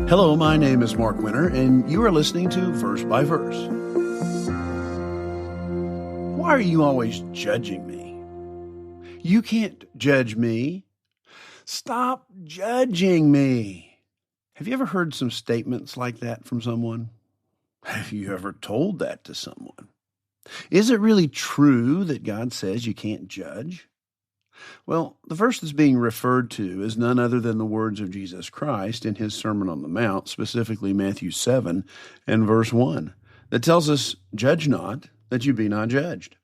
Hello, my name is Mark Winter, and you are listening to Verse by Verse. Why are you always judging me? You can't judge me. Stop judging me. Have you ever heard some statements like that from someone? Have you ever told that to someone? Is it really true that God says you can't judge? Well, the verse that's being referred to is none other than the words of Jesus Christ in his Sermon on the Mount, specifically Matthew 7 and verse 1, that tells us, "Judge not, that you be not judged."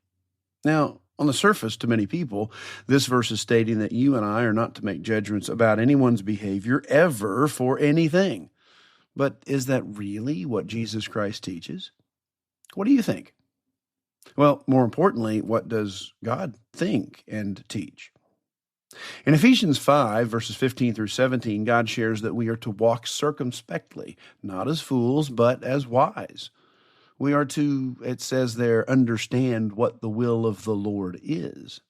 Now, on the surface, to many people, this verse is stating that you and I are not to make judgments about anyone's behavior ever for anything. But is that really what Jesus Christ teaches? What do you think? Well, more importantly, what does God think and teach? In Ephesians 5, verses 15 through 17, God shares that we are to walk circumspectly, not as fools, but as wise. We are to, it says there, understand what the will of the Lord is.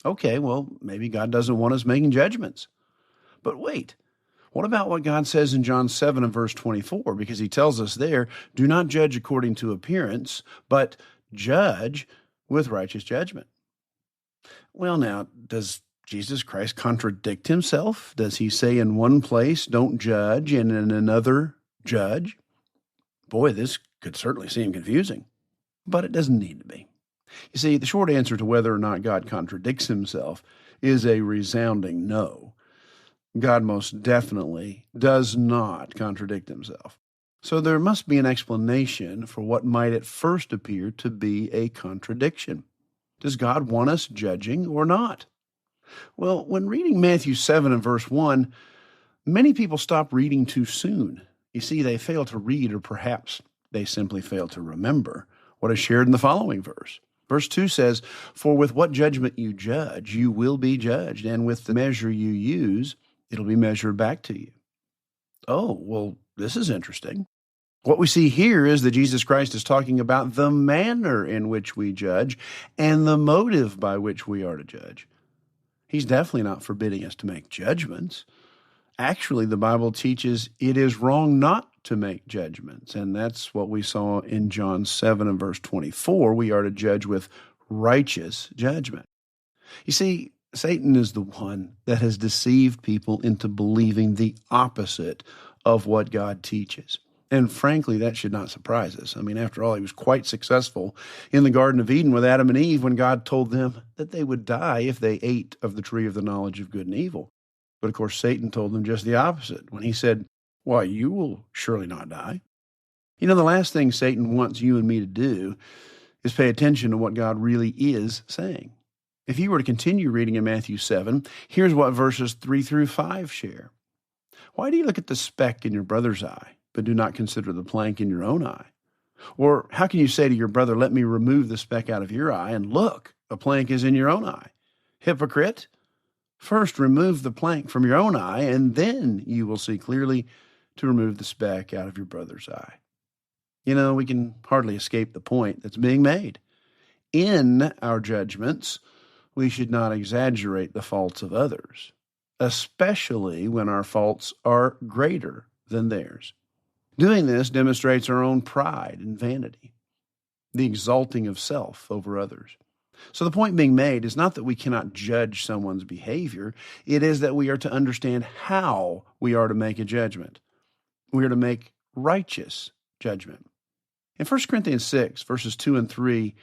Okay, well, maybe God doesn't want us making judgments. But wait, what about what God says in John 7 and verse 24? Because he tells us there, do not judge according to appearance, but judge with righteous judgment. Well, now, does Jesus Christ contradict himself? Does he say in one place, don't judge, and in another, judge? Boy, this could certainly seem confusing, but it doesn't need to be. You see, the short answer to whether or not God contradicts himself is a resounding no. God most definitely does not contradict himself. So there must be an explanation for what might at first appear to be a contradiction. Does God want us judging or not? Well, when reading Matthew 7 and verse 1, many people stop reading too soon. You see, they fail to read, or perhaps they simply fail to remember what is shared in the following verse. Verse 2 says, "For with what judgment you judge, you will be judged, and with the measure you use, it'll be measured back to you." Oh, well, this is interesting. What we see here is that Jesus Christ is talking about the manner in which we judge and the motive by which we are to judge. He's definitely not forbidding us to make judgments. Actually, the Bible teaches it is wrong not to make judgments, and that's what we saw in John 7 and verse 24. We are to judge with righteous judgment. You see, Satan is the one that has deceived people into believing the opposite of what God teaches. And frankly, that should not surprise us. I mean, after all, he was quite successful in the Garden of Eden with Adam and Eve when God told them that they would die if they ate of the tree of the knowledge of good and evil. But of course, Satan told them just the opposite when he said, "Why, you will surely not die." You know, the last thing Satan wants you and me to do is pay attention to what God really is saying. If you were to continue reading in Matthew 7, here's what verses 3 through 5 share. "Why do you look at the speck in your brother's eye, but do not consider the plank in your own eye? Or how can you say to your brother, 'Let me remove the speck out of your eye,' and look, a plank is in your own eye? Hypocrite! First remove the plank from your own eye, and then you will see clearly to remove the speck out of your brother's eye." You know, we can hardly escape the point that's being made. In our judgments, we should not exaggerate the faults of others, especially when our faults are greater than theirs. Doing this demonstrates our own pride and vanity, the exalting of self over others. So the point being made is not that we cannot judge someone's behavior. It is that we are to understand how we are to make a judgment. We are to make righteous judgment. In 1 Corinthians 6, verses 2 and 3,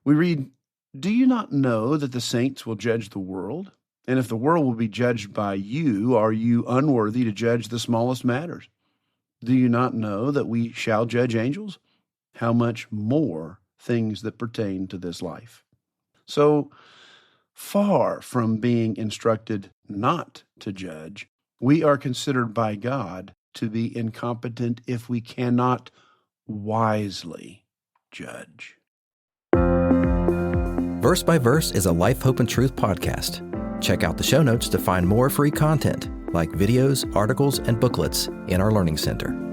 we read, "Do you not know that the saints will judge the world? And if the world will be judged by you, are you unworthy to judge the smallest matters? Do you not know that we shall judge angels? How much more things that pertain to this life?" So far from being instructed not to judge, we are considered by God to be incompetent if we cannot wisely judge. Verse by Verse is a Life, Hope, and Truth podcast. Check out the show notes to find more free content, like videos, articles, and booklets in our Learning Center.